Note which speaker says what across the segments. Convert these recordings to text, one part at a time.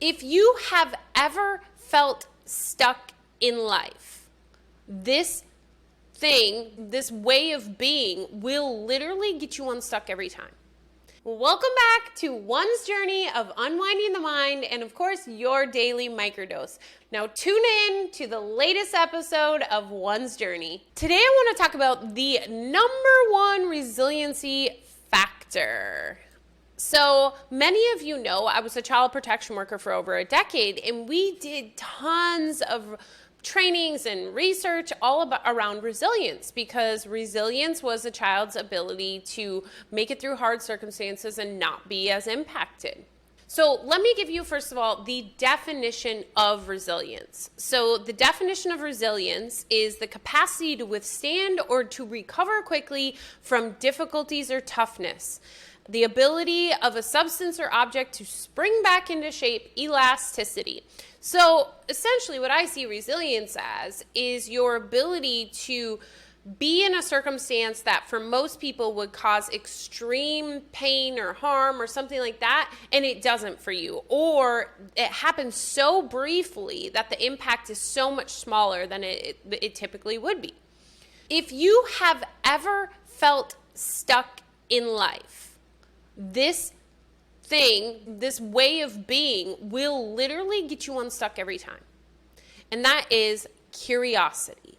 Speaker 1: If you have ever felt stuck in life, this this way of being will literally get you unstuck every time. Welcome back to one's journey of unwinding the mind and, of course, your daily microdose. Now tune in to the latest episode of One's Journey. Today I want to talk about the number one resiliency factor. So many of you know I was a child protection worker for over a decade, and we did tons of trainings and research all around resilience, because resilience was a child's ability to make it through hard circumstances and not be as impacted. So let me give you, first of all, the definition of resilience. So the definition of resilience is the capacity to withstand or to recover quickly from difficulties or toughness. The ability of a substance or object to spring back into shape, elasticity. So essentially what I see resilience as is your ability to be in a circumstance that for most people would cause extreme pain or harm or something like that, and it doesn't for you. Or it happens so briefly that the impact is so much smaller than it typically would be. If you have ever felt stuck in life, this way of being will literally get you unstuck every time. And that is curiosity.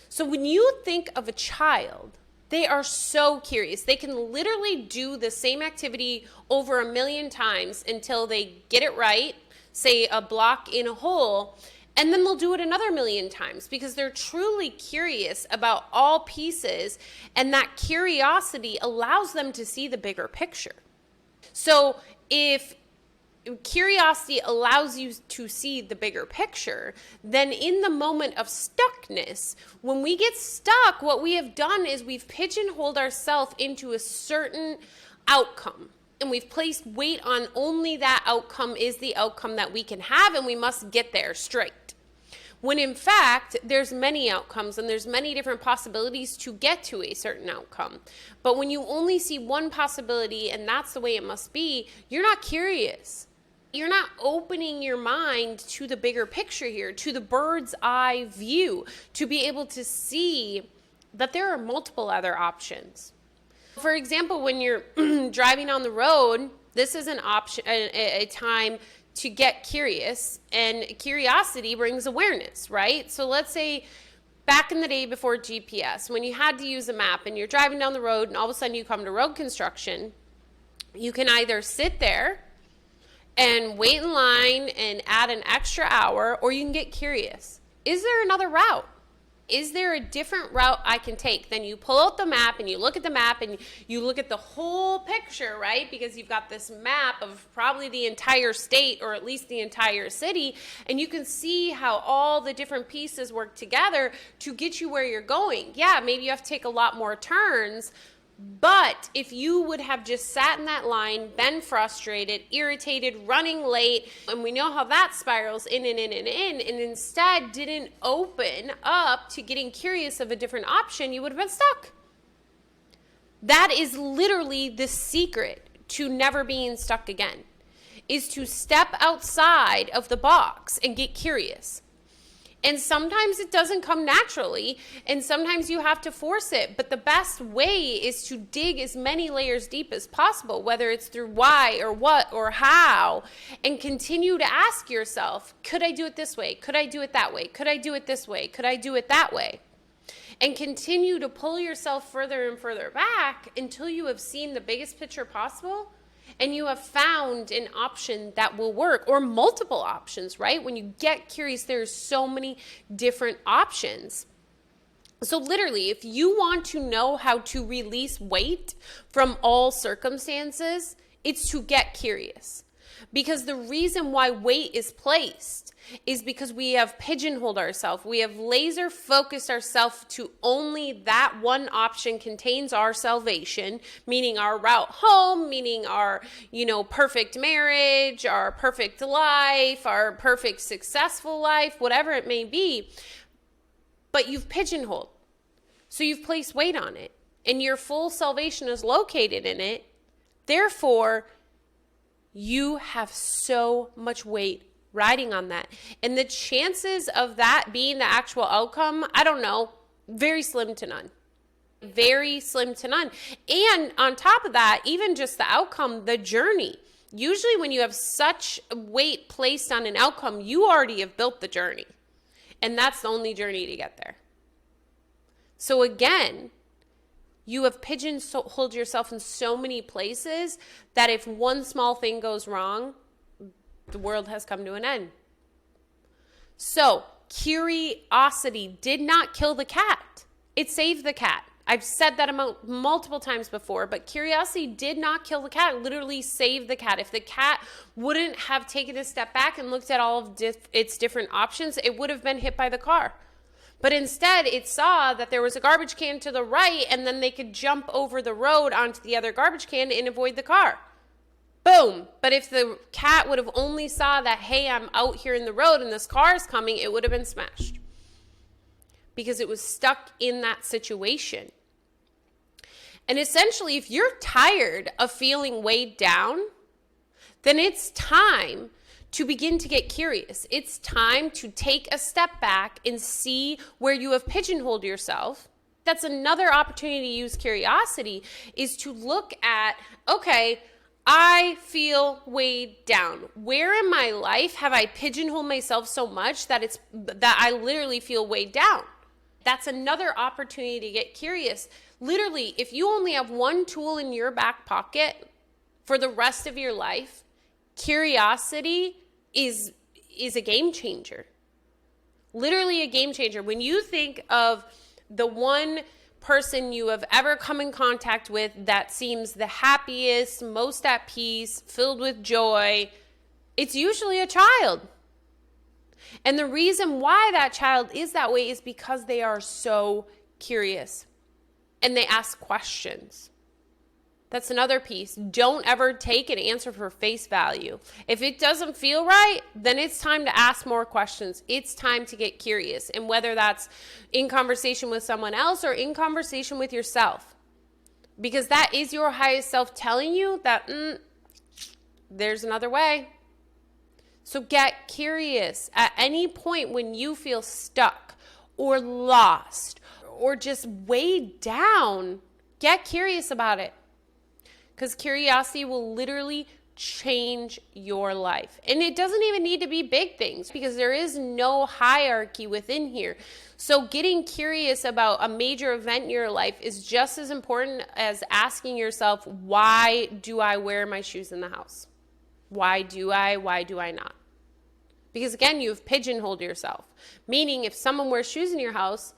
Speaker 1: So when you think of a child, they are so curious. They can literally do the same activity over 1,000,000 times until they get it right, say a block in a hole, and then they'll do it another 1,000,000 times because they're truly curious about all pieces, and that curiosity allows them to see the bigger picture. So if curiosity allows you to see the bigger picture, then in the moment of stuckness, when we get stuck, what we have done is we've pigeonholed ourselves into a certain outcome. And we've placed weight on only that outcome is the outcome that we can have, and we must get there straight. When in fact, there's many outcomes and there's many different possibilities to get to a certain outcome. But when you only see one possibility and that's the way it must be, you're not curious. You're not opening your mind to the bigger picture here, to the bird's eye view, to be able to see that there are multiple other options. For example, when you're driving on the road, this is an option, a time to get curious, and curiosity brings awareness, right? So let's say back in the day before GPS, when you had to use a map and you're driving down the road and all of a sudden you come to road construction, you can either sit there and wait in line and add an extra hour, or you can get curious. Is there another route? Is there a different route I can take? Then you pull out the map and you look at the map and you look at the whole picture, right? Because you've got this map of probably the entire state or at least the entire city, and you can see how all the different pieces work together to get you where you're going. Yeah, maybe you have to take a lot more turns, but if you would have just sat in that line, been frustrated, irritated, running late, and we know how that spirals in and in and in, and instead didn't open up to getting curious of a different option, you would have been stuck. That is literally the secret to never being stuck again, is to step outside of the box and get curious. And sometimes it doesn't come naturally, and sometimes you have to force it. But the best way is to dig as many layers deep as possible, whether it's through why or what or how, and continue to ask yourself, could I do it this way? Could I do it that way? Could I do it this way? Could I do it that way? And continue to pull yourself further and further back until you have seen the biggest picture possible. And you have found an option that will work, or multiple options, right? When you get curious, there's so many different options. So literally, if you want to know how to release weight from all circumstances, it's to get curious. Because the reason why weight is placed is because we have pigeonholed ourselves. We have laser focused ourselves to only that one option contains our salvation, meaning our route home, meaning our, perfect marriage, our perfect life, our perfect successful life, whatever it may be. But you've pigeonholed. So you've placed weight on it, and your full salvation is located in it. Therefore, you have so much weight riding on that. And the chances of that being the actual outcome, I don't know, very slim to none. Very slim to none. And on top of that, even just the outcome, the journey. Usually when you have such weight placed on an outcome, you already have built the journey. And that's the only journey to get there. So again, you have pigeonholed yourself in so many places that if one small thing goes wrong, the world has come to an end. So curiosity did not kill the cat. It saved the cat. I've said that multiple times before, but curiosity did not kill the cat. It literally saved the cat. If the cat wouldn't have taken a step back and looked at all of its different options, it would have been hit by the car. But instead, it saw that there was a garbage can to the right, and then they could jump over the road onto the other garbage can and avoid the car. Boom. But if the cat would have only saw that, hey, I'm out here in the road and this car is coming, it would have been smashed. Because it was stuck in that situation. And essentially, if you're tired of feeling weighed down, then it's time to begin to get curious. It's time to take a step back and see where you have pigeonholed yourself. That's another opportunity to use curiosity, is to look at, okay, I feel weighed down. Where in my life have I pigeonholed myself so much that I literally feel weighed down? That's another opportunity to get curious. Literally, if you only have one tool in your back pocket for the rest of your life, curiosity is a game changer. Literally a game changer. When you think of the one person you have ever come in contact with that seems the happiest, most at peace, filled with joy, it's usually a child. And the reason why that child is that way is because they are so curious and they ask questions. That's another piece. Don't ever take an answer for face value. If it doesn't feel right, then it's time to ask more questions. It's time to get curious. And whether that's in conversation with someone else or in conversation with yourself, because that is your highest self telling you that there's another way. So get curious. At any point when you feel stuck or lost or just weighed down, get curious about it. Because curiosity will literally change your life. And it doesn't even need to be big things, because there is no hierarchy within here. So getting curious about a major event in your life is just as important as asking yourself, why do I wear my shoes in the house? Why do I not? Because again, you've pigeonholed yourself. Meaning if someone wears shoes in your house,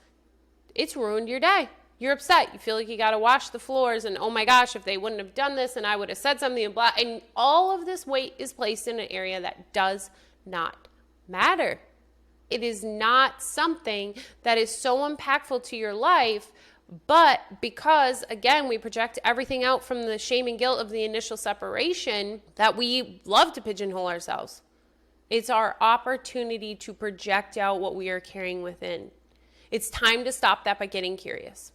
Speaker 1: it's ruined your day. You're upset. You feel like you got to wash the floors, and oh my gosh, if they wouldn't have done this and I would have said something and blah. And all of this weight is placed in an area that does not matter. It is not something that is so impactful to your life, but because, again, we project everything out from the shame and guilt of the initial separation, that we love to pigeonhole ourselves. It's our opportunity to project out what we are carrying within. It's time to stop that by getting curious.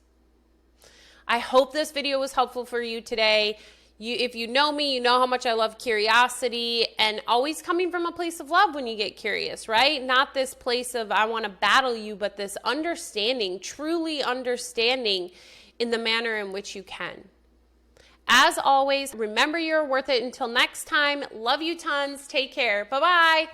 Speaker 1: I hope this video was helpful for you today. If you know me, you know how much I love curiosity, and always coming from a place of love when you get curious, right? Not this place of I want to battle you, but this understanding, truly understanding in the manner in which you can. As always, remember you're worth it. Until next time, love you tons. Take care. Bye-bye.